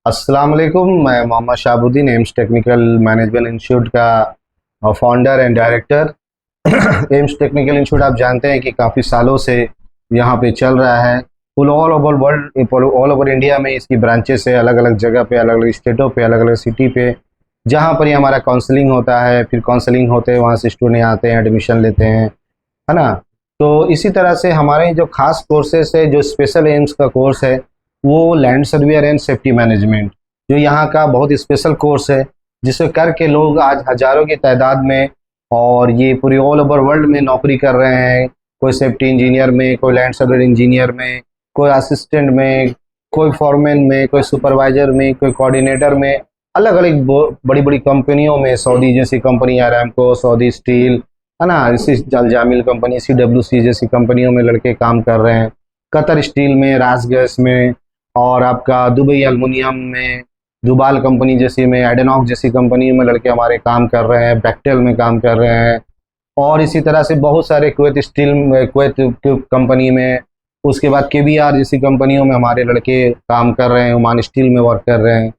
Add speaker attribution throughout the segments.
Speaker 1: अस्सलाम वालेकुम। मैं Mohammad Shahabuddin, AIMS technical management institute का founder and director. AIMS technical institute आप जानते हैं कि काफ़ी सालों से यहाँ पे चल रहा है। Full all over world, all over India में इसकी ब्रांचेस है, अलग अलग जगह पे, अलग अलग स्टेटों पे, अलग अलग सिटी पे, जहाँ पर ये हमारा काउंसलिंग होता है। फिर काउंसलिंग होते हैं, वहाँ से स्टूडेंट आते हैं, एडमिशन लेते हैं, है ना। तो इसी तरह से हमारे जो खास कोर्सेस है, जो स्पेशल एम्स का कोर्स है, वो land surveyor and safety management, जो यहाँ का बहुत स्पेशल कोर्स है, जिसे करके लोग आज हज़ारों की तादाद में और ये पूरी ऑल ओवर वर्ल्ड में नौकरी कर रहे हैं। कोई सेफ्टी इंजीनियर में, कोई लैंड सर्वेयर इंजीनियर में, कोई असिस्टेंट में, कोई फॉरमैन में, कोई सुपरवाइजर में, कोई कोऑर्डिनेटर में, अलग अलग बड़ी बड़ी कंपनियों में, सऊदी जैसी कंपनी, आरामको, सऊदी स्टील, है ना, इसी जामिल कंपनी, CWC जैसी कंपनियों में लड़के काम कर रहे हैं। कतर स्टील में, रास गैस में, और आपका दुबई एल्युमिनियम में, दुबाल कंपनी जैसी में, एडेनॉक जैसी कंपनी में लड़के हमारे काम कर रहे हैं, बेक्टेल में काम कर रहे हैं। और इसी तरह से बहुत सारे कुवैत स्टील में, कुवैत कंपनी में, उसके बाद KBR जैसी कंपनियों में हमारे लड़के काम कर रहे हैं, ओमान स्टील में वर्क कर रहे हैं।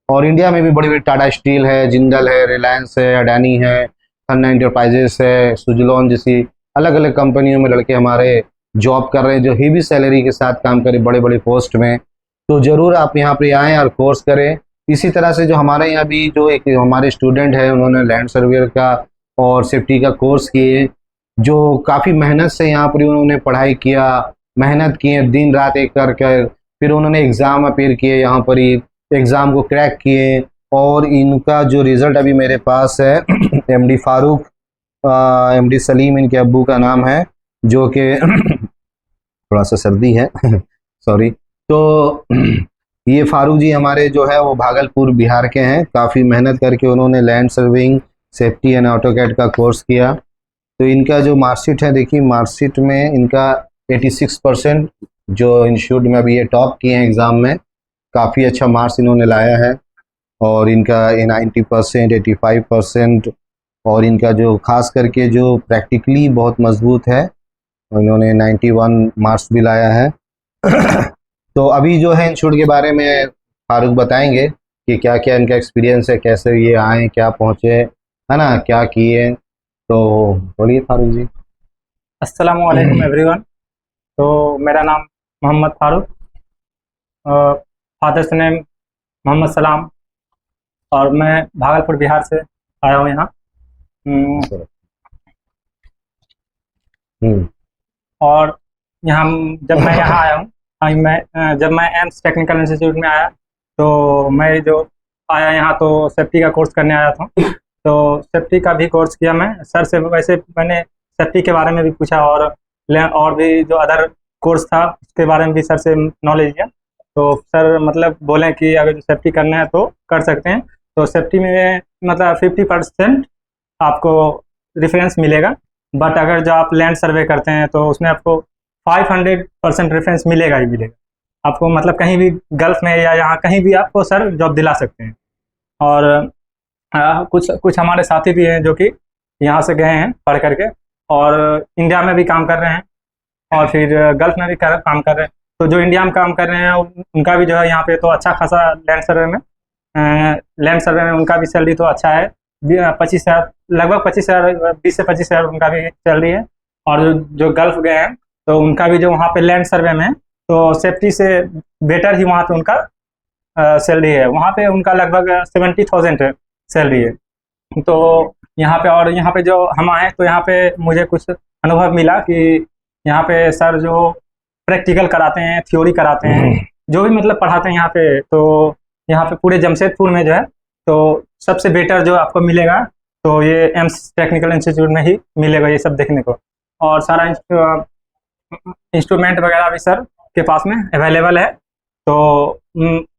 Speaker 1: और इंडिया में भी बड़ी बड़ी टाटा स्टील है, जिंदल है, रिलायंस है, अडानी है, खन्ना इंटरप्राइजेस है, सुजलॉन जैसी अलग अलग कंपनियों में लड़के हमारे जॉब कर रहे हैं, जो हेवी सैलरी के साथ काम करें बड़े बड़े पोस्ट में। तो ज़रूर आप यहाँ पे आएँ और कोर्स करें। इसी तरह से जो हमारे यहाँ भी जो एक हमारे स्टूडेंट है, उन्होंने लैंड सर्वेयर का और सेफ्टी का कोर्स किए, जो काफ़ी मेहनत से यहाँ पर उन्होंने पढ़ाई किया, मेहनत किए, दिन रात एक कर कर, फिर उन्होंने एग्ज़ाम अपीयर किए, यहाँ पर ही एग्ज़ाम को क्रैक किए। और इनका जो रिज़ल्ट अभी मेरे पास है, MD फारूक, MD सलीम इनके अब्बू का नाम है, जो कि थोड़ा सा सर्दी है सॉरी। तो ये फारूक जी हमारे जो है वो भागलपुर बिहार के हैं। काफ़ी मेहनत करके उन्होंने land surveying, safety and AutoCAD का कोर्स किया। तो इनका जो मार्कशीट है, देखिए मार्कशीट में इनका 86% जो इंस्टीट्यूट में अभी ये टॉप किए हैं एग्ज़ाम में, काफ़ी अच्छा मार्क्स इन्होंने लाया है। और इनका 90%, 85%, और इनका जो खास करके जो प्रैक्टिकली बहुत मजबूत है, इन्होंने 91 मार्क्स भी लाया है। तो अभी जो है इंस्टीट्यूट के बारे में फारूक बताएंगे कि क्या क्या इनका एक्सपीरियंस है, कैसे ये आए, क्या पहुँचे, है ना, क्या किए। तो बोलिए फारूक जी।
Speaker 2: अस्सलाम वालेकुम एवरीवन। तो मेरा नाम मोहम्मद फारूक, फादर्स नेम मोहम्मद सलाम, और मैं भागलपुर बिहार से आया हूँ यहाँ। और यहाँ जब मैं यहाँ आया हूँ, जब मैं एम्स टेक्निकल इंस्टीट्यूट में आया, तो मैं जो आया यहाँ तो सेफ्टी का कोर्स करने आया था। तो सेफ्टी का भी कोर्स किया मैं सर से। वैसे मैंने सेफ्टी के बारे में भी पूछा, और भी जो अदर कोर्स था उसके बारे में भी सर से नॉलेज लिया। तो सर मतलब बोले कि अगर सेफ्टी करना है तो कर सकते हैं। तो सेफ्टी में मतलब 50% आपको रेफरेंस मिलेगा, बट अगर जो आप लैंड सर्वे करते हैं तो उसमें आपको 500% रेफरेंस मिलेगा ही मिलेगा आपको। मतलब कहीं भी गल्फ में या यहाँ कहीं भी आपको सर जॉब दिला सकते हैं। और कुछ हमारे साथी भी हैं जो कि यहाँ से गए हैं पढ़ करके, और इंडिया में भी काम कर रहे हैं, और फिर गल्फ में भी काम कर रहे हैं। तो जो इंडिया में काम कर रहे हैं उनका भी जो है यहाँ पे तो अच्छा खासा लैंड सर्वे में उनका भी सैलरी तो अच्छा है। 25,000, लगभग 25,000, 20 से 25,000 उनका भी सैलरी है। और जो गल्फ गए हैं तो उनका भी जो वहाँ पे लैंड सर्वे में, तो सेफ्टी से बेटर ही वहाँ पे उनका सैलरी है। वहाँ पे उनका लगभग 70,000 सैलरी है। तो यहाँ पे, और यहाँ पे जो हम आए तो यहाँ पे मुझे कुछ अनुभव मिला कि यहाँ पे सर जो प्रैक्टिकल कराते हैं, थ्योरी कराते हैं, जो भी मतलब पढ़ाते हैं यहाँ पे, तो यहाँ पे पूरे जमशेदपुर में जो है तो सबसे बेटर जो आपको मिलेगा तो ये एम्स टेक्निकल इंस्टीट्यूट में ही मिलेगा ये सब देखने को। और सारा इंस्ट्रूमेंट वगैरह भी सर के पास में अवेलेबल है। तो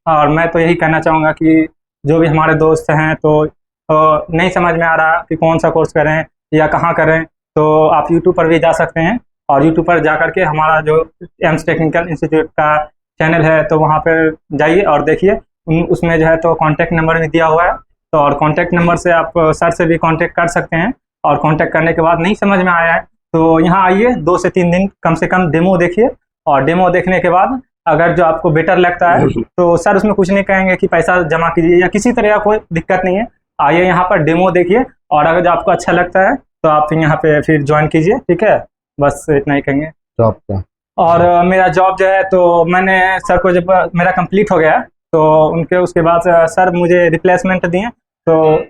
Speaker 2: और मैं तो यही कहना चाहूँगा कि जो भी हमारे दोस्त हैं तो नहीं समझ में आ रहा कि कौन सा कोर्स करें या कहाँ करें, तो आप यूट्यूब पर भी जा सकते हैं। और यूट्यूब पर जा करके हमारा जो एम्स टेक्निकल इंस्टीट्यूट का चैनल है तो वहाँ पर जाइए और देखिए, उसमें जो है तो कॉन्टैक्ट नंबर भी दिया हुआ है। तो और कॉन्टैक्ट नंबर से आप सर से भी कॉन्टैक्ट कर सकते हैं। और कॉन्टैक्ट करने के बाद नहीं समझ में आया है तो यहाँ आइए, 2 से 3 दिन कम से कम डेमो देखिए, और डेमो देखने के बाद अगर जो आपको बेटर लगता है तो सर उसमें कुछ नहीं कहेंगे कि पैसा जमा कीजिए या किसी तरह का कोई दिक्कत नहीं है। आइए यहाँ पर डेमो देखिए, और अगर जो आपको अच्छा लगता है तो आप यहाँ पे फिर ज्वाइन कीजिए, ठीक है। बस इतना ही कहेंगे।
Speaker 1: जॉब का
Speaker 2: और मेरा जॉब जो है तो मैंने सर को जब मेरा कंप्लीट हो गया तो उनके उसके बाद सर मुझे रिप्लेसमेंट दिए, तो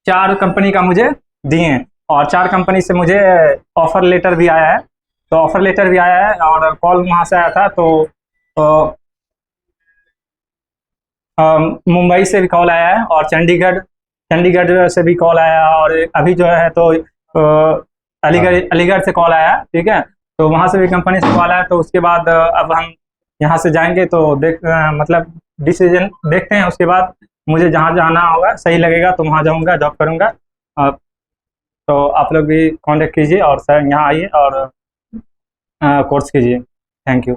Speaker 2: चार कंपनी का मुझे दिए, और 4 कंपनी से मुझे ऑफर लेटर भी आया है। तो ऑफर लेटर भी आया है और कॉल वहाँ से आया था। तो मुंबई से भी कॉल आया है, और चंडीगढ़ से भी कॉल आया, और अभी जो है तो अलीगढ़ से कॉल आया, ठीक है। तो वहाँ से भी कंपनी से कॉल आया। तो उसके बाद अब हम यहाँ से जाएंगे तो मतलब डिसीजन देखते हैं। उसके बाद मुझे जहाँ जाना होगा सही लगेगा तो वहाँ जाऊँगा, जॉब करूँगा। तो आप लोग भी कांटेक्ट कीजिए और सर यहाँ आइए और कोर्स कीजिए। Thank you.